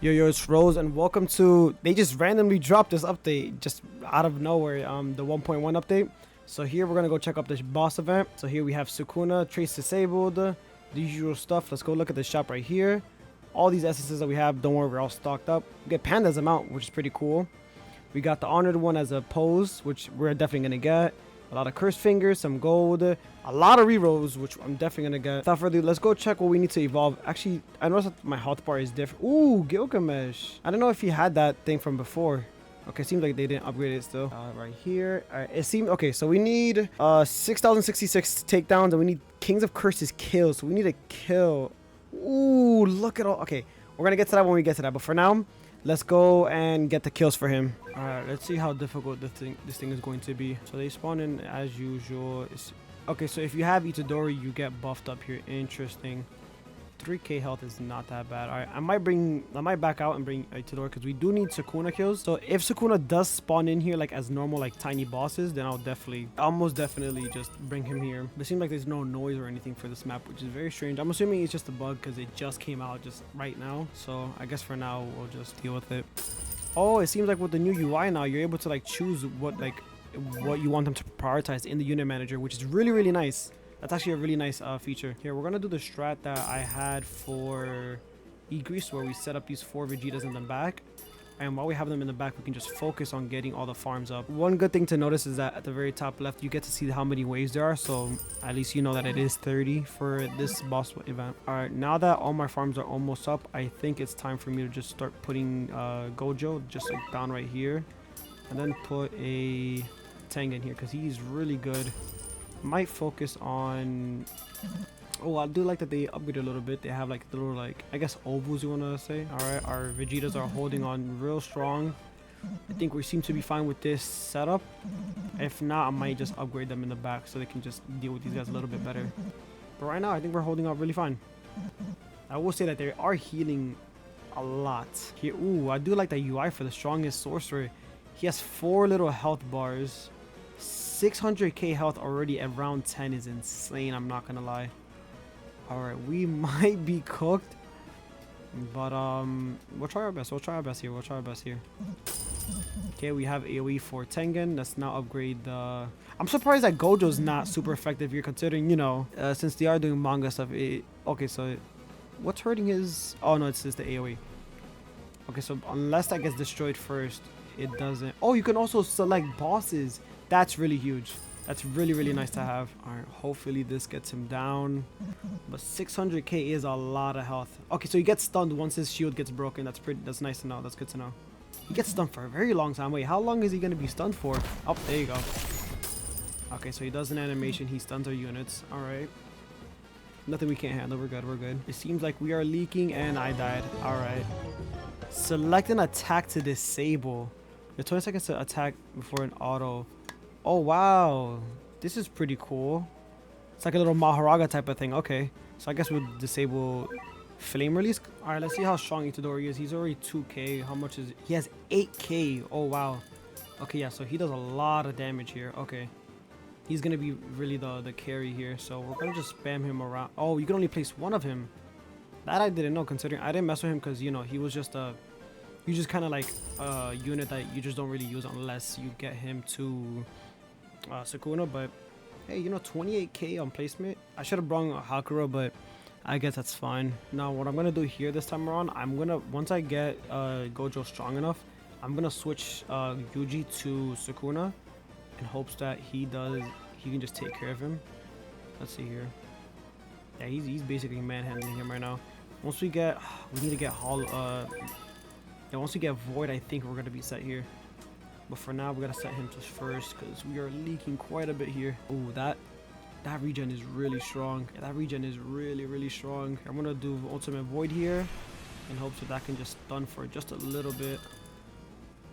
Yo, it's Rose, and welcome to. They just randomly dropped this update just out of nowhere. The 1.1 update. So here we're gonna go check out this boss event. So here we have Sukuna, Trace disabled, the usual stuff. Let's go look at the shop right here. All these essences that we have, don't worry, we're all stocked up. We get Panda's amount, which is pretty cool. We got the Honored one as a pose, which we're definitely gonna get. A lot of Cursed Fingers, some gold, a lot of rerolls, which I'm definitely gonna get. Without further ado, let's go check what we need to evolve. Actually, I noticed that my health bar is different. Ooh, Gilgamesh. I don't know if he had that thing from before. Okay, seems like they didn't upgrade it still. Right here. All right, it seems okay. So we need 6,066 takedowns, and we need Kings of Curses kills. So we need a kill. Ooh, look at all. Okay, we're gonna get to that when we get to that. But for now, let's go and get the kills for him. Alright, let's see how difficult this thing is going to be. So they spawn in as usual. Okay, so if you have Itadori, you get buffed up here. Interesting. 3k health is not that bad. Alright, I might back out and bring Itadori because we do need Sukuna kills. So if Sukuna does spawn in here like as normal, like tiny bosses, then I'll almost definitely just bring him here. But it seems like there's no noise or anything for this map, which is very strange. I'm assuming it's just a bug because it just came out just right now. So I guess for now we'll just deal with it. Oh, it seems like with the new UI now, you're able to like choose what you want them to prioritize in the unit manager, which is really nice. That's actually a really nice feature. Here, we're gonna do the strat that I had for E-Grease, where we set up these 4 Vegetas in the back. And while we have them in the back, we can just focus on getting all the farms up. One good thing to notice is that at the very top left, you get to see how many waves there are. So at least you know that it is 30 for this boss event. All right, now that all my farms are almost up, I think it's time for me to just start putting Gojo just like down right here. And then put a Tang in here because he's really good. Might focus on... Oh, I do like that they upgraded a little bit. They have like the little, like, I guess ovals you want to say. All right, our Vegetas are holding on real strong. I think we seem to be fine with this setup. If not, I might just upgrade them in the back so they can just deal with these guys a little bit better. But right now, I think we're holding up really fine. I will say that they are healing a lot. Here, ooh, I do like the UI for the strongest sorcerer. He has 4 little health bars. 600k health already at round 10 is insane, I'm not gonna lie. Alright, we might be cooked, but we'll try our best. Here. Okay, we have AoE for Tengen. Let's now upgrade the... I'm surprised that Gojo's not super effective here, considering, you know, since they are doing manga stuff. Okay, so what's hurting his... Oh no, it's just the AoE. Okay, so unless that gets destroyed first, it doesn't... Oh, you can also select bosses. That's really huge. That's really nice to have. All right, hopefully this gets him down. But 600k is a lot of health. Okay, so he gets stunned once his shield gets broken. That's nice to know. That's good to know. He gets stunned for a very long time. Wait, how long is he going to be stunned for? Oh, there you go. Okay, so he does an animation. He stuns our units. All right. Nothing we can't handle. We're good. It seems like we are leaking and I died. All right. Select an attack to disable. You have 20 seconds to attack before an auto. Oh, wow. This is pretty cool. It's like a little Maharaga type of thing. Okay. So I guess we'll disable flame release. All right, let's see how strong Itadori is. He's already 2k. How much is it? He has 8k. Oh, wow. Okay, yeah. So he does a lot of damage here. Okay. He's going to be really the carry here. So we're going to just spam him around. Oh, you can only place one of him. That I didn't know, considering I didn't mess with him because, you know, he was just a... You just kind of like a unit that you just don't really use unless you get him to... Sukuna, but hey, you know, 28k on placement. I should have brought Hakura, but I guess that's fine. Now what I'm gonna do here this time around, once I get Gojo strong enough, I'm gonna switch Yuji to Sukuna in hopes that he can just take care of him. Let's see here. Yeah, he's basically manhandling him right now. Once we need to get once we get Void, I think we're gonna be set here. But for now, we gotta set him to first because we are leaking quite a bit here. Ooh, that regen is really strong. Yeah, that regen is really strong. I'm gonna do Ultimate Void here in hopes that can just stun for just a little bit.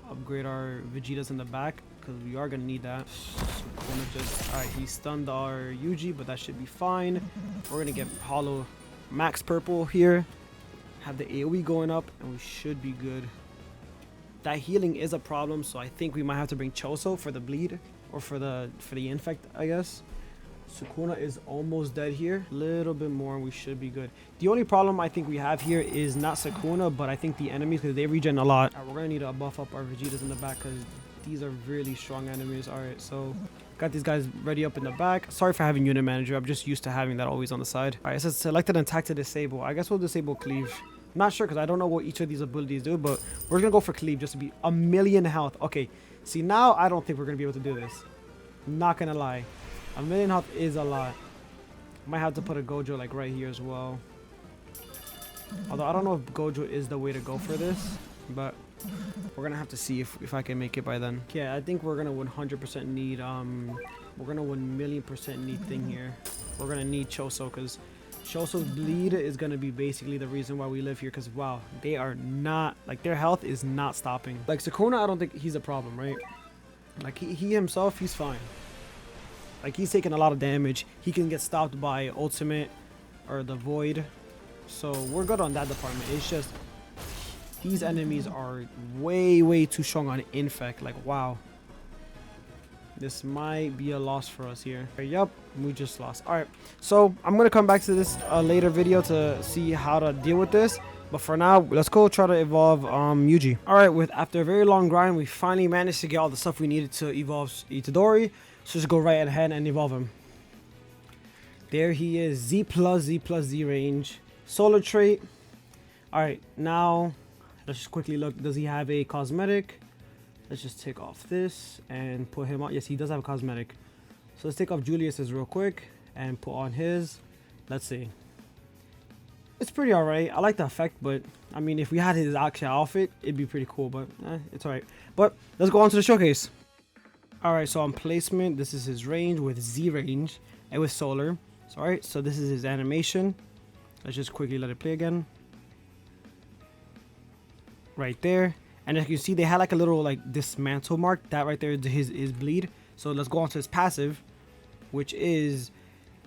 Upgrade our Vegetas in the back because we are gonna need that. So alright, he stunned our Yuji, but that should be fine. We're gonna get Hollow Max Purple here. Have the AoE going up, and we should be good. That healing is a problem, so I think we might have to bring Choso for the bleed or for the infect, I guess. Sukuna is almost dead here. A little bit more and we should be good. The only problem I think we have here is not Sukuna, but I think the enemies, because they regen a lot. We're going to need to buff up our Vegetas in the back because these are really strong enemies. Alright, so got these guys ready up in the back. Sorry for having unit manager. I'm just used to having that always on the side. Alright, it says select an attack to disable. I guess we'll disable cleave. I'm not sure because I don't know what each of these abilities do, but we're going to go for cleave just to be a million health. Okay, see now I don't think we're going to be able to do this. Not going to lie. A million health is a lot. Might have to put a Gojo like right here as well. Although I don't know if Gojo is the way to go for this, but we're gonna have to see if I can make it by then. Yeah, I think we're gonna 100% need we're gonna 1,000,000% need thing here. We're gonna need Choso because Choso's bleed is gonna be basically the reason why we live here. Because wow, they are not like their health is not stopping. Like Sukuna, I don't think he's a problem, right? Like he himself, he's fine. Like he's taking a lot of damage. He can get stopped by ultimate or the void. So we're good on that department. It's just these enemies are way too strong on infect. Like wow. This might be a loss for us here. Yep, we just lost. Alright, so I'm gonna come back to this later video to see how to deal with this. But for now, let's go try to evolve Yuji. Alright, after a very long grind, we finally managed to get all the stuff we needed to evolve Itadori. So just go right ahead and evolve him. There he is. Z plus Z range. Solar trait. Alright, now let's just quickly look. Does he have a cosmetic? Let's just take off this and put him on. Yes, he does have a cosmetic. So let's take off Julius's real quick and put on his. Let's see. It's pretty alright. I like the effect, but I mean, if we had his actual outfit, it'd be pretty cool, but it's alright. But let's go on to the showcase. Alright, so on placement, this is his range with Z range and with solar. So, alright, so this is his animation. Let's just quickly let it play again. Right there. And as you can see, they had like a little like dismantle mark. That right there is his bleed. So let's go on to his passive, which is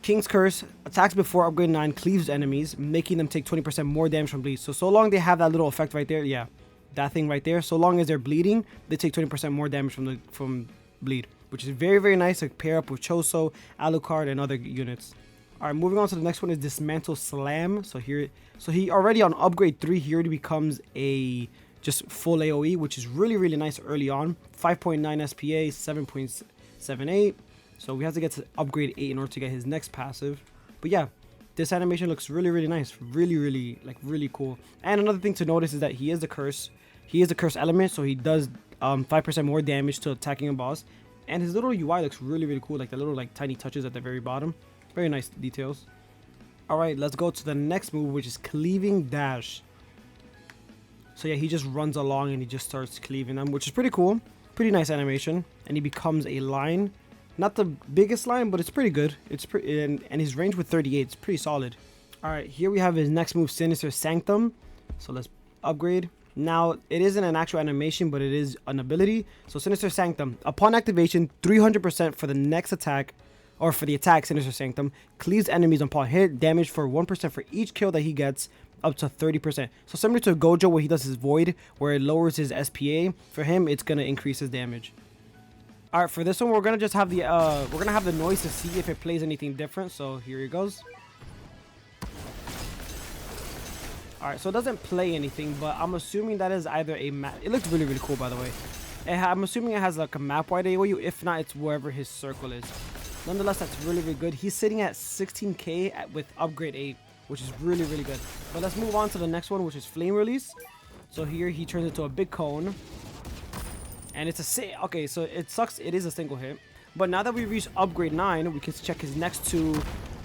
King's Curse. Attacks before upgrade 9, cleaves enemies, making them take 20% more damage from bleed. So long they have that little effect right there. Yeah, that thing right there. So long as they're bleeding, they take 20% more damage from bleed, which is very nice to pair up with Choso, Alucard, and other units. Alright, moving on to the next one is Dismantle Slam. So he already on upgrade 3 here he becomes a just full AoE, which is really nice early on. 5.9 SPA, 7.78. So we have to get to upgrade 8 in order to get his next passive. But yeah, this animation looks really nice, really cool. And another thing to notice is that he is the curse. He is the curse element, so he does 5% more damage to attacking a boss. And his little UI looks really cool, like the little like tiny touches at the very bottom. Very nice details. Alright, let's go to the next move, which is Cleaving Dash. So yeah, he just runs along and he just starts cleaving them, which is pretty cool. Pretty nice animation. And he becomes a line. Not the biggest line, but it's pretty good. It's pretty, and his range with 38 is pretty solid. Alright, here we have his next move, Sinister Sanctum. So let's upgrade. Now, it isn't an actual animation, but it is an ability. So Sinister Sanctum. Upon activation, 300% for the next attack, or for the attack, Sinister Sanctum cleaves enemies upon hit, damage for 1% for each kill that he gets, up to 30%. So similar to Gojo where he does his void, where it lowers his SPA. For him, it's gonna increase his damage. Alright, for this one, we're gonna just have the noise to see if it plays anything different. So here it goes. Alright, so it doesn't play anything, but I'm assuming that is either a map. It looks really cool, by the way. I'm assuming it has like a map wide AoE. If not, it's wherever his circle is. Nonetheless, that's really good. He's sitting at 16k with upgrade 8, which is really good. But let's move on to the next one, which is Flame Release. So here he turns into a big cone, and it's a okay. So it sucks. It is a single hit. But now that we reached upgrade 9, we can check his next 2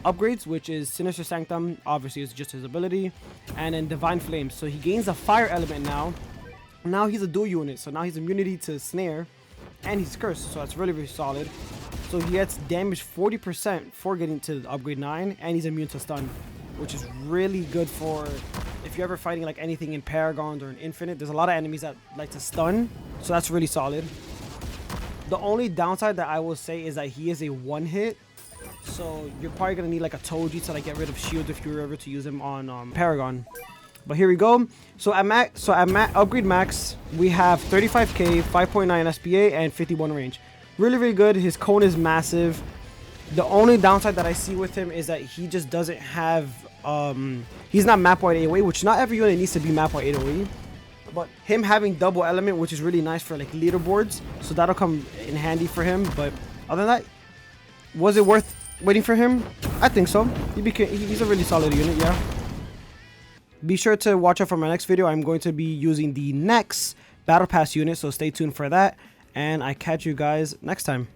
upgrades, which is Sinister Sanctum. Obviously, it's just his ability, and then Divine Flame. So he gains a fire element now. Now he's a dual unit. So now he's immunity to snare, and he's cursed. So that's really solid. So he gets damage 40% for getting to upgrade 9, and he's immune to stun, which is really good for if you're ever fighting like anything in Paragons or in Infinite. There's a lot of enemies that like to stun, so that's really solid. The only downside that I will say is that he is a one-hit, so you're probably gonna need like a Toji to like get rid of shield if you were ever to use him on Paragon. But here we go. So at upgrade max, we have 35k, 5.9 SPA, and 51 range. Really good. His cone is massive. The only downside that I see with him is that he just doesn't have he's not map wide AoE, which not every unit needs to be map wide AoE. But him having double element, which is really nice for like leaderboards, so that'll come in handy for him. But other than that, was it worth waiting for him? I think so. He's a really solid unit, yeah. Be sure to watch out for my next video. I'm going to be using the next Battle Pass unit, so stay tuned for that. And I catch you guys next time.